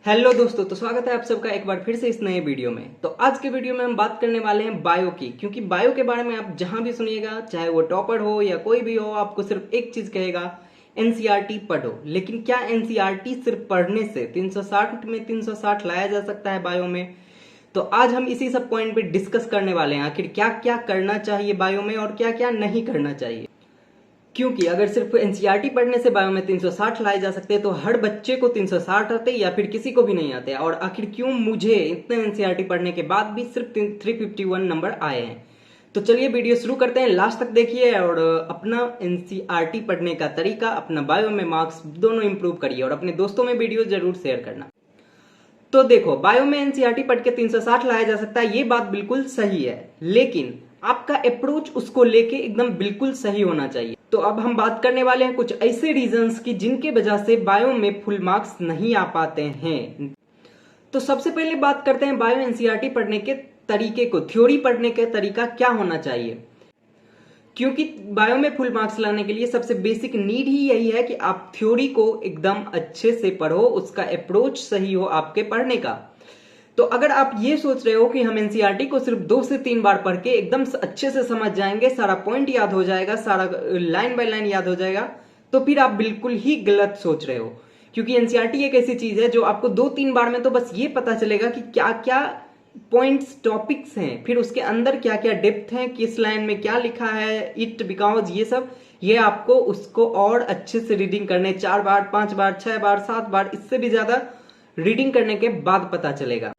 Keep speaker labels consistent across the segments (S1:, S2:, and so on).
S1: Hello दोस्तों, तो स्वागत है आप सबका एक बार फिर से इस नए वीडियो में। तो आज के वीडियो में हम बात करने वाले हैं बायो की, क्योंकि बायो के बारे में आप जहां भी सुनिएगा, चाहे वो टॉपर हो या कोई भी हो, आपको सिर्फ एक चीज कहेगा, एनसीईआरटी पढ़ो। लेकिन क्या एनसीईआरटी सिर्फ पढ़ने से 360 में 360 लाया जा सकता है बायो में? तो आज हम इसी सब पॉइंट पे डिस्कस करने वाले हैं, आखिर क्या क्या करना चाहिए बायो में और क्या क्या नहीं करना चाहिए। क्योंकि अगर सिर्फ एनसीईआरटी पढ़ने से बायो में 360 लाए जा सकते हैं, तो हर बच्चे को 360 आते या फिर किसी को भी नहीं आते। और आखिर क्यों मुझे इतने एनसीईआरटी पढ़ने के बाद भी सिर्फ 351 नंबर आए हैं? तो चलिए वीडियो शुरू करते हैं, लास्ट तक देखिए और अपना एनसीईआरटी पढ़ने का तरीका, अपना बायो में मार्क्स दोनों इंप्रूव करिए और अपने दोस्तों में वीडियो जरूर शेयर करना। तो देखो, बायो में एनसीईआरटी पढ़ के 360 लाया जा सकता है, ये बात बिल्कुल सही है, लेकिन आपका अप्रोच उसको लेके एकदम बिल्कुल सही होना चाहिए। तो अब हम बात करने वाले हैं कुछ ऐसे रीजंस की जिनके वजह से बायो में फुल मार्क्स नहीं आ पाते हैं। तो सबसे पहले बात करते हैं बायो एनसीईआरटी पढ़ने के तरीके को, थ्योरी पढ़ने का तरीका क्या होना चाहिए। क्योंकि बायो में फुल मार्क्स लाने के लिए सबसे बेसिक नीड ही यही है कि आप थ्योरी को एकदम अच्छे से पढ़ो, उसका अप्रोच सही हो आपके पढ़ने का। तो अगर आप ये सोच रहे हो कि हम एनसीईआरटी को सिर्फ 2 से 3 बार पढ़ के एकदम अच्छे से समझ जाएंगे, सारा पॉइंट याद हो जाएगा, सारा लाइन बाय लाइन याद हो जाएगा, तो फिर आप बिल्कुल ही गलत सोच रहे हो। क्योंकि एनसीईआरटी एक ऐसी चीज है जो आपको 2-3 बार में तो बस ये पता चलेगा कि क्या क्या पॉइंट्स टॉपिक्स हैं, फिर उसके अंदर क्या क्या डेप्थ है, किस लाइन में क्या लिखा है, इट बिकॉज, ये सब ये आपको उसको और अच्छे से रीडिंग करने 4 बार 5 बार 6 बार 7 बार, इससे भी ज्यादा रीडिंग करने के बाद पता चलेगा।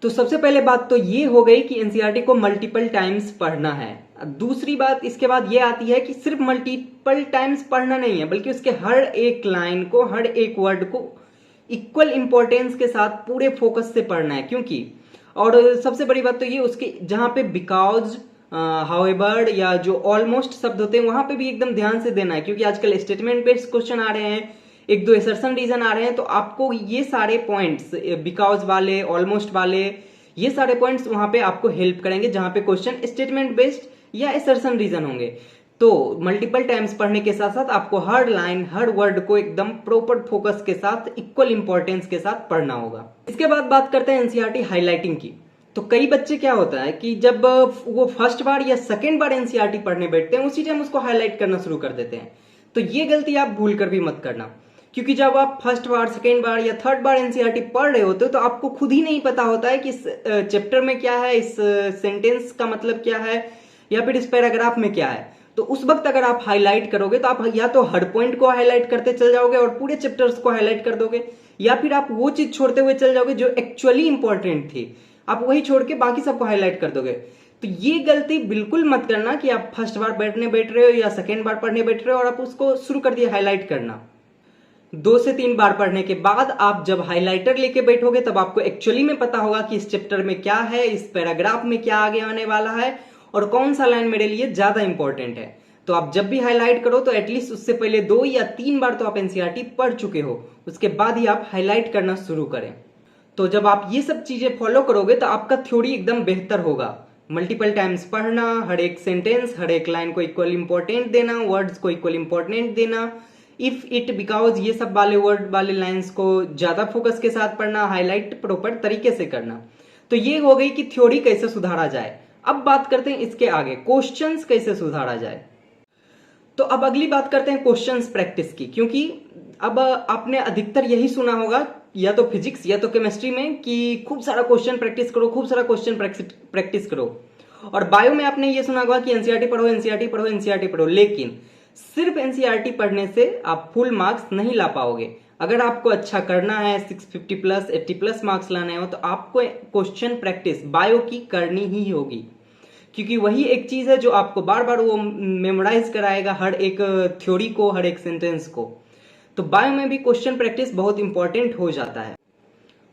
S1: तो सबसे पहले बात तो ये हो गई कि एनसीईआरटी को मल्टीपल टाइम्स पढ़ना है। दूसरी बात इसके बाद ये आती है कि सिर्फ मल्टीपल टाइम्स पढ़ना नहीं है, बल्कि उसके हर एक लाइन को, हर एक वर्ड को इक्वल इंपॉर्टेंस के साथ पूरे फोकस से पढ़ना है। क्योंकि और सबसे बड़ी बात तो ये, उसके जहां पे बिकॉज, हाउएवर या जो ऑलमोस्ट शब्द होते हैं वहां पे भी एकदम ध्यान से देना है। क्योंकि आजकल स्टेटमेंट बेस्ड क्वेश्चन आ रहे हैं, एक दो असर्शन रीजन आ रहे हैं, तो आपको ये सारे पॉइंट्स, बिकॉज वाले, ऑलमोस्ट वाले, ये सारे पॉइंट्स वहां पे आपको हेल्प करेंगे जहां पे क्वेश्चन स्टेटमेंट बेस्ड या असर्शन रीजन होंगे। तो मल्टीपल टाइम्स पढ़ने के साथ साथ आपको हर लाइन, हर वर्ड को एकदम प्रॉपर फोकस के साथ, इक्वल इंपॉर्टेंस के साथ पढ़ना होगा। इसके बाद बात करते हैं एनसीईआरटी हाईलाइटिंग की। तो कई बच्चे क्या होता है कि जब वो फर्स्ट बार या सेकेंड बार एनसीईआरटी पढ़ने बैठते हैं, उसी टाइम उसको हाईलाइट करना शुरू कर देते हैं। तो ये गलती आप भूल कर भी मत करना। क्योंकि जब आप फर्स्ट बार, सेकेंड बार या थर्ड बार एनसीईआरटी पढ़ रहे होते हो, तो आपको खुद ही नहीं पता होता है कि इस चैप्टर में क्या है, इस सेंटेंस का मतलब क्या है, या फिर इस पैराग्राफ में क्या है। तो उस वक्त अगर आप हाईलाइट करोगे तो आप या तो हर पॉइंट को हाईलाइट करते चल जाओगे और पूरे चैप्टर्स को हाईलाइट कर दोगे, या फिर आप वो चीज छोड़ते हुए चल जाओगे जो एक्चुअली इंपॉर्टेंट थी, आप वही छोड़ के बाकी सबको हाईलाइट कर दोगे। तो ये गलती बिल्कुल मत करना कि आप फर्स्ट बार बैठ रहे हो या सेकेंड बार पढ़ने बैठ रहे हो और आप उसको शुरू कर दिए हाईलाइट करना। 2 से 3 बार पढ़ने के बाद आप जब हाइलाइटर लेके बैठोगे, तब आपको एक्चुअली में पता होगा कि इस चैप्टर में क्या है, इस पैराग्राफ में क्या आगे आने वाला है और कौन सा लाइन मेरे लिए ज्यादा इंपॉर्टेंट है। तो आप जब भी हाईलाइट करो तो एटलीस्ट उससे पहले 2 या 3 बार तो आप एनसीईआरटी पढ़ चुके हो, उसके बाद ही आप हाईलाइट करना शुरू करें। तो जब आप ये सब चीजें फॉलो करोगे तो आपका थ्योरी एकदम बेहतर होगा। मल्टीपल टाइम्स पढ़ना, हर एक सेंटेंस, हर एक लाइन को इक्वल इंपॉर्टेंट देना, वर्ड्स को इक्वल इंपॉर्टेंट देना, इफ, इट, बिकॉज, ये सब वाले वर्ड वाले लाइंस को ज्यादा फोकस के साथ पढ़ना, हाईलाइट प्रॉपर तरीके से करना। तो ये हो गई कि थ्योरी कैसे सुधारा जाए। अब बात करते हैं इसके आगे, क्वेश्चंस कैसे सुधारा जाए। तो अब अगली बात करते हैं क्वेश्चंस प्रैक्टिस की। क्योंकि अब आपने अधिकतर यही सुना होगा, या तो फिजिक्स या तो केमिस्ट्री में, कि खूब सारा क्वेश्चन प्रैक्टिस करो, खूब सारा क्वेश्चन प्रैक्टिस करो। और बायो में आपने ये सुना होगा कि एनसीईआरटी पढ़ो, एनसीईआरटी पढ़ो, एनसीईआरटी पढ़ो। लेकिन सिर्फ एनसीईआरटी पढ़ने से आप फुल मार्क्स नहीं ला पाओगे। अगर आपको अच्छा करना है, 650 प्लस 80 प्लस मार्क्स लाने हो, तो आपको क्वेश्चन प्रैक्टिस बायो की करनी ही होगी। क्योंकि वही एक चीज है जो आपको बार बार वो मेमोराइज कराएगा, हर एक थ्योरी को, हर एक सेंटेंस को। तो बायो में भी क्वेश्चन प्रैक्टिस बहुत इंपॉर्टेंट हो जाता है।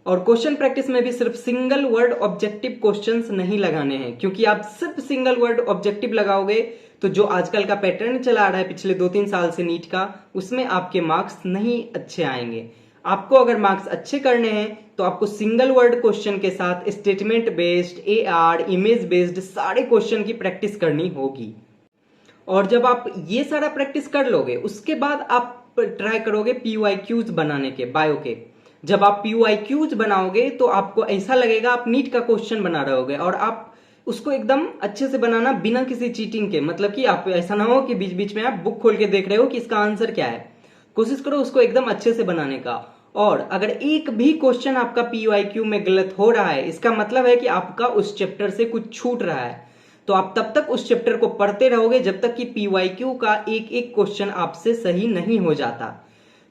S1: और क्वेश्चन प्रैक्टिस में भी सिर्फ सिंगल वर्ड ऑब्जेक्टिव क्वेश्चंस नहीं लगाने हैं। क्योंकि आप सिर्फ सिंगल वर्ड ऑब्जेक्टिव लगाओगे तो जो आजकल का पैटर्न चला आ रहा है पिछले 2-3 साल से नीट का, उसमें आपके मार्क्स नहीं अच्छे आएंगे। आपको अगर मार्क्स अच्छे करने हैं तो आपको सिंगल वर्ड क्वेश्चन के साथ statement based, AR, image based सारे क्वेश्चन की प्रैक्टिस करनी होगी। और जब आप ये सारा प्रैक्टिस कर लोगे, उसके बाद आप ट्राई करोगे पीवाईक्यूज बनाने के बायो के। जब आप PYQs बनाओगे तो आपको ऐसा लगेगा आप नीट का क्वेश्चन बना रहे होगे, और आप उसको एकदम अच्छे से बनाना बिना किसी चीटिंग के, मतलब कि आप ऐसा ना हो कि बीच बीच में आप बुक खोल के देख रहे हो कि इसका आंसर क्या है। कोशिश करो उसको एकदम अच्छे से बनाने का। और अगर एक भी क्वेश्चन आपका PYQ में गलत हो रहा है, इसका मतलब है कि आपका उस चैप्टर से कुछ छूट रहा है। तो आप तब तक उस चैप्टर को पढ़ते रहोगे जब तक कि PYQ का एक एक क्वेश्चन आपसे सही नहीं हो जाता।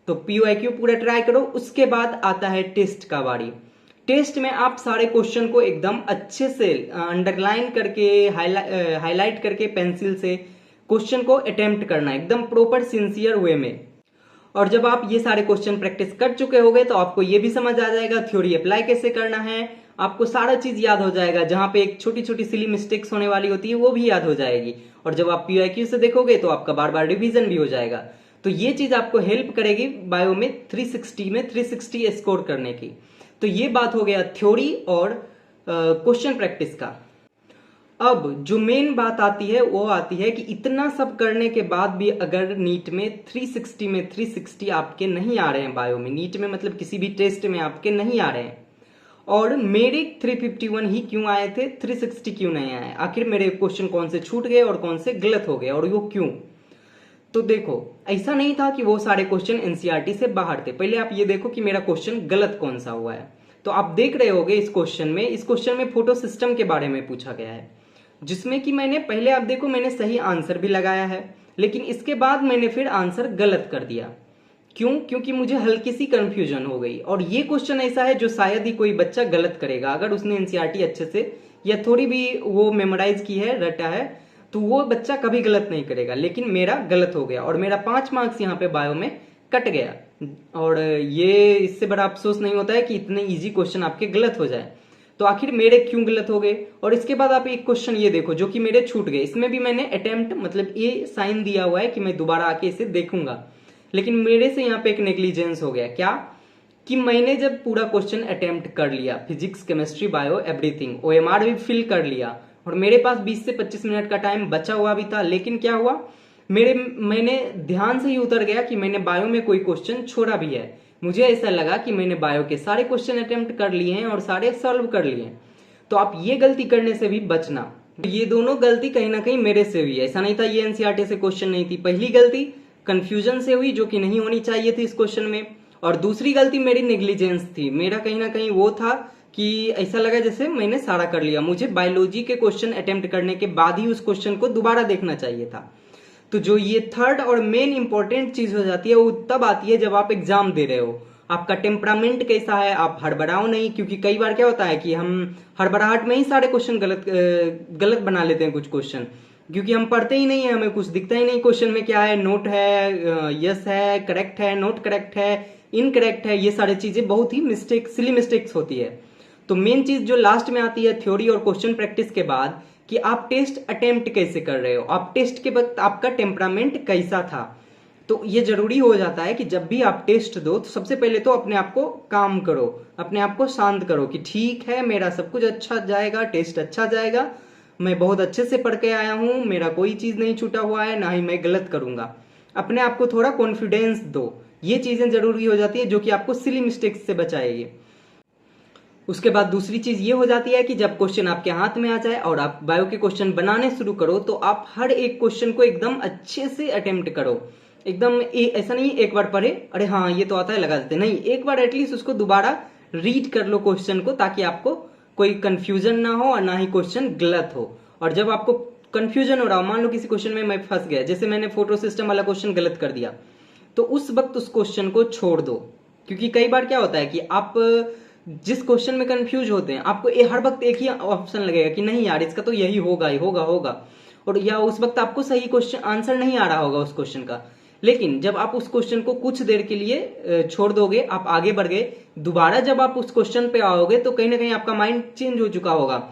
S1: तो PYQ पूरा ट्राई करो। उसके बाद आता है टेस्ट का बारी। टेस्ट में आप सारे क्वेश्चन को एकदम अच्छे से अंडरलाइन करके, हाईलाइट करके पेंसिल से क्वेश्चन को अटेम्प्ट करना है एकदम प्रॉपर सिंसियर वे में। और जब आप ये सारे क्वेश्चन प्रैक्टिस कर चुके होगे तो आपको ये भी समझ आ जाएगा थ्योरी अप्लाई कैसे करना है। आपको सारा चीज याद हो जाएगा, जहां पे एक छोटी छोटी सिली मिस्टेक्स होने वाली होती है वो भी याद हो जाएगी। और जब आप PYQ से देखोगे तो आपका बार बार रिवीजन भी हो जाएगा। तो ये चीज आपको हेल्प करेगी बायो में 360 स्कोर करने की। तो ये बात हो गया थ्योरी और क्वेश्चन प्रैक्टिस का। अब जो मेन बात आती है वो आती है कि इतना सब करने के बाद भी अगर नीट में 360 आपके नहीं आ रहे हैं, बायो में नीट में मतलब किसी भी टेस्ट में आपके नहीं आ रहे हैं, और मेरे 351 ही क्यों आए थे, 360 क्यों नहीं आए, आखिर मेरे क्वेश्चन कौन से छूट गए और कौन से गलत हो गए और वो क्यों। तो देखो, ऐसा नहीं था कि वो सारे क्वेश्चन NCERT से बाहर थे। पहले आप ये देखो कि मेरा क्वेश्चन गलत कौन सा हुआ है। तो आप देख रहे होगे इस क्वेश्चन में फोटो सिस्टम के बारे में पूछा गया है, जिसमें कि मैंने पहले, आप देखो, मैंने सही आंसर भी लगाया है, लेकिन इसके बाद मैंने फिर आंसर गलत कर दिया। क्यों? क्योंकि मुझे हल्की सी कंफ्यूजन हो गई। और ये क्वेश्चन ऐसा है जो शायद ही कोई बच्चा गलत करेगा, अगर उसने NCERT अच्छे से या थोड़ी भी वो मेमोराइज की है, रटा है, तो वो बच्चा कभी गलत नहीं करेगा। लेकिन मेरा गलत हो गया और मेरा 5 मार्क्स यहाँ पे बायो में कट गया। और ये इससे बड़ा अफसोस नहीं होता है कि इतने इजी क्वेश्चन आपके गलत हो जाए। तो आखिर मेरे क्यों गलत हो गए। और इसके बाद आप एक क्वेश्चन ये देखो जो कि मेरे छूट गए। इसमें भी मैंने अटेम्प्ट, मतलब ये साइन दिया हुआ है कि मैं दोबारा आके इसे देखूंगा, लेकिन मेरे से यहाँ पे एक नेग्लिजेंस हो गया। क्या? कि मैंने जब पूरा क्वेश्चन अटेम्प्ट कर लिया, physics, chemistry, bio, everything, OMR भी फिल कर लिया, और मेरे पास 20 से 25 मिनट का टाइम बचा हुआ भी था, लेकिन क्या हुआ, मैंने ध्यान से ही उतर गया कि मैंने बायो में कोई क्वेश्चन छोड़ा भी है। मुझे ऐसा लगा कि मैंने बायो के सारे क्वेश्चन अटेम्प्ट कर लिए हैं और सारे सॉल्व कर लिए हैं। तो आप ये गलती करने से भी बचना। ये दोनों गलती कहीं ना कहीं मेरे से हुई है, ऐसा नहीं था ये NCERT से क्वेश्चन नहीं थी। पहली गलती कंफ्यूजन से हुई, जो कि नहीं होनी चाहिए थी इस क्वेश्चन में, और दूसरी गलती मेरी नेग्लिजेंस थी। मेरा कहीं ना कहीं वो था कि ऐसा लगा जैसे मैंने सारा कर लिया, मुझे बायोलॉजी के क्वेश्चन अटेम्प्ट करने के बाद ही उस क्वेश्चन को दोबारा देखना चाहिए था। तो जो ये थर्ड और मेन इंपॉर्टेंट चीज हो जाती है वो तब आती है जब आप एग्जाम दे रहे हो। आपका टेम्परामेंट कैसा है, आप हड़बड़ाओ नहीं, क्योंकि कई बार क्या होता है कि हम हड़बड़ाहट में ही सारे क्वेश्चन गलत बना लेते हैं कुछ क्वेश्चन, क्योंकि हम पढ़ते ही नहीं है, हमें कुछ दिखता ही नहीं क्वेश्चन में क्या है, नोट है, यस है, करेक्ट है, नोट करेक्ट है, इनकरेक्ट है, ये सारी चीजें बहुत ही सिली मिस्टेक्स होती है। तो मेन चीज जो लास्ट में आती है थ्योरी और क्वेश्चन प्रैक्टिस के बाद, कि आप टेस्ट अटेम्प्ट कैसे कर रहे हो, आप टेस्ट के वक्त आपका टेम्परामेंट कैसा था। तो ये जरूरी हो जाता है कि जब भी आप टेस्ट दो तो सबसे पहले तो अपने आप को काम करो, अपने आप को शांत करो कि ठीक है, मेरा सब कुछ अच्छा जाएगा, टेस्ट अच्छा जाएगा, मैं बहुत अच्छे से पढ़ के आया हूं, मेरा कोई चीज नहीं छूटा हुआ है, ना ही मैं गलत करूंगा। अपने आप को थोड़ा कॉन्फिडेंस दो। ये चीजें जरूरी हो जाती है जो कि आपको सिली मिस्टेक्स से बचाएगी। उसके बाद दूसरी चीज ये हो जाती है कि जब क्वेश्चन आपके हाथ में आ जाए और आप बायो के क्वेश्चन बनाने शुरू करो, तो आप हर एक क्वेश्चन को एकदम अच्छे से अटेम्प्ट करो। एकदम ऐसा नहीं एक बार पढ़े, अरे हाँ ये तो आता है लगा देते, नहीं, एक बार एटलीस्ट उसको दोबारा रीड कर लो क्वेश्चन को, ताकि आपको कोई कंफ्यूजन ना हो और ना ही क्वेश्चन गलत हो। और जब आपको कंफ्यूजन हो रहा हो, मान लो किसी क्वेश्चन में मैं फंस गया, जैसे मैंने फोटो सिस्टम वाला क्वेश्चन गलत कर दिया, तो उस वक्त उस क्वेश्चन को छोड़ दो। क्योंकि कई बार क्या होता है कि आप जिस क्वेश्चन में कंफ्यूज होते हैं, आपको हर वक्त एक ही ऑप्शन लगेगा कि नहीं यार इसका तो यही होगा ही होगा, और या उस वक्त आपको सही क्वेश्चन आंसर नहीं आ रहा होगा उस क्वेश्चन का। लेकिन जब आप उस क्वेश्चन को कुछ देर के लिए छोड़ दोगे, आप आगे बढ़ गए, दोबारा जब आप उस क्वेश्चन पे आओगे तो कहीं ना कहीं आपका माइंड चेंज हो चुका होगा।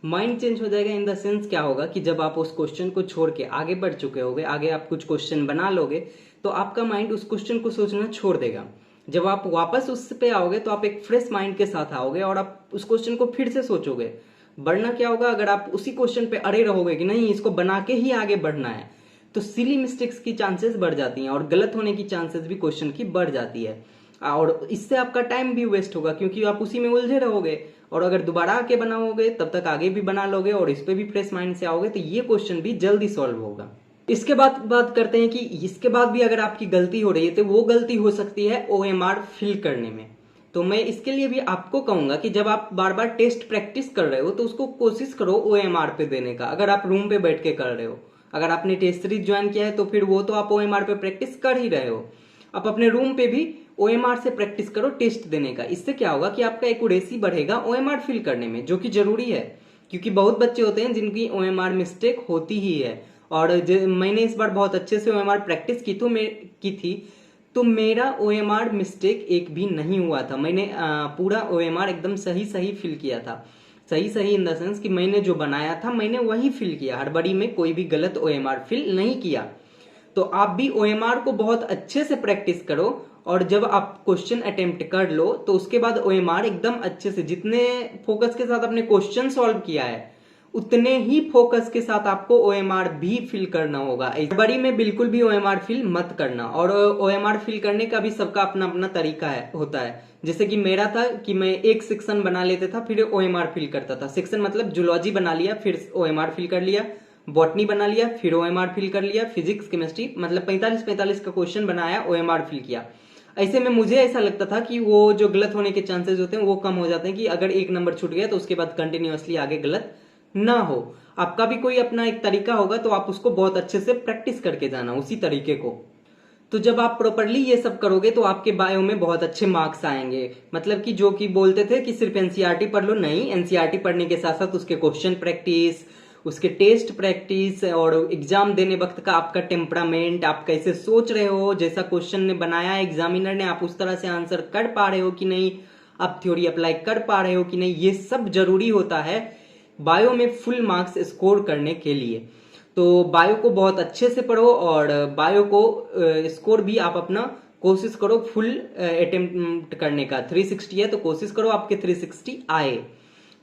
S1: माइंड चेंज हो जाएगा इन द सेंस क्या होगा कि जब आप उस क्वेश्चन को छोड़ के आगे बढ़ चुके होगे, आगे आप कुछ क्वेश्चन बना लोगे, तो आपका माइंड उस क्वेश्चन को सोचना छोड़ देगा। जब आप वापस उस पे आओगे तो आप एक फ्रेश माइंड के साथ आओगे और आप उस क्वेश्चन को फिर से सोचोगे। बढ़ना क्या होगा, अगर आप उसी क्वेश्चन पे अड़े रहोगे कि नहीं इसको बना के ही आगे बढ़ना है, तो सिली मिस्टेक्स की चांसेस बढ़ जाती हैं और गलत होने की चांसेस भी क्वेश्चन की बढ़ जाती है। और इससे आपका टाइम भी वेस्ट होगा क्योंकि आप उसी में उलझे रहोगे। और अगर दोबारा आके बनाओगे तब तक आगे भी बना लोगे और इस पे भी फ्रेश माइंड से आओगे तो ये क्वेश्चन भी जल्दी सॉल्व होगा। इसके बाद बात करते हैं कि इसके बाद भी अगर आपकी गलती हो रही है तो वो गलती हो सकती है OMR फिल करने में। तो मैं इसके लिए भी आपको कहूंगा कि जब आप बार बार टेस्ट प्रैक्टिस कर रहे हो तो उसको कोशिश करो OMR पे देने का। अगर आप रूम पे बैठ के कर रहे हो, अगर आपने टेस्ट सीरीज ज्वाइन किया है तो फिर वो तो आप OMR पे प्रैक्टिस कर ही रहे हो, आप अपने रूम पे भी OMR से प्रैक्टिस करो टेस्ट देने का। इससे क्या होगा कि आपका एक्यूरेसी बढ़ेगा OMR फिल करने में, जो कि जरूरी है क्योंकि बहुत बच्चे होते हैं जिनकी OMR मिस्टेक होती ही है। और मैंने इस बार बहुत अच्छे से OMR प्रैक्टिस की थी तो मेरा OMR मिस्टेक एक भी नहीं हुआ था। मैंने पूरा OMR एकदम सही सही फिल किया था। सही सही इन द सेंस कि मैंने जो बनाया था मैंने वही फिल किया, हड़बड़ी में कोई भी गलत OMR फिल नहीं किया। तो आप भी OMR को बहुत अच्छे से प्रैक्टिस करो और जब आप क्वेश्चन अटेम्प्ट कर लो तो उसके बाद OMR एकदम अच्छे से, जितने फोकस के साथ आपने क्वेश्चन सॉल्व किया है उतने ही फोकस के साथ आपको OMR भी फिल करना होगा। बड़ी में बिल्कुल भी OMR फिल मत करना। और OMR फिल करने का भी सबका अपना अपना तरीका होता है। जैसे कि मेरा था कि मैं एक सेक्शन बना लेता था फिर OMR फिल करता था। सेक्शन मतलब जूलॉजी बना लिया फिर OMR फिल कर लिया, बॉटनी बना लिया फिर OMR फिल कर लिया, फिजिक्स केमिस्ट्री मतलब 45 का क्वेश्चन बनाया OMR फिल किया। ऐसे में मुझे ऐसा लगता था कि वो जो गलत होने के चांसेस होते हैं वो कम हो जाते हैं कि अगर एक नंबर छूट गया तो उसके बाद कंटिन्यूअसली आगे गलत ना हो। आपका भी कोई अपना एक तरीका होगा तो आप उसको बहुत अच्छे से प्रैक्टिस करके जाना उसी तरीके को। तो जब आप प्रॉपरली ये सब करोगे तो आपके बायो में बहुत अच्छे मार्क्स आएंगे। मतलब कि जो कि बोलते थे कि सिर्फ एनसीईआरटी पढ़ लो, नहीं, एनसीईआरटी पढ़ने के साथ साथ उसके क्वेश्चन प्रैक्टिस, उसके टेस्ट प्रैक्टिस और एग्जाम देने वक्त का आपका टेम्परामेंट, आप कैसे सोच रहे हो, जैसा क्वेश्चन ने बनाया एग्जामिनर ने आप उस तरह से आंसर कर पा रहे हो कि नहीं, आप थ्योरी अप्लाई कर पा रहे हो कि नहीं, ये सब जरूरी होता है बायो में फुल मार्क्स स्कोर करने के लिए। तो बायो को बहुत अच्छे से पढ़ो और बायो को स्कोर भी आप अपना कोशिश करो फुल अटेम्प्ट करने का। 360 है तो कोशिश करो आपके 360 आए,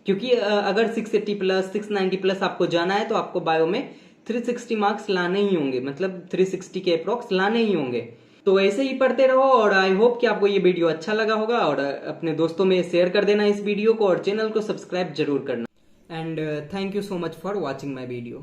S1: क्योंकि अगर 680 प्लस 690 प्लस आपको जाना है तो आपको बायो में 360 मार्क्स लाने ही होंगे, मतलब 360 के अप्रॉक्स लाने ही होंगे। तो ऐसे ही पढ़ते रहो और आई होप कि आपको ये वीडियो अच्छा लगा होगा और अपने दोस्तों में शेयर कर देना इस वीडियो को और चैनल को सब्सक्राइब जरूर करना। And thank you so much for watching my video.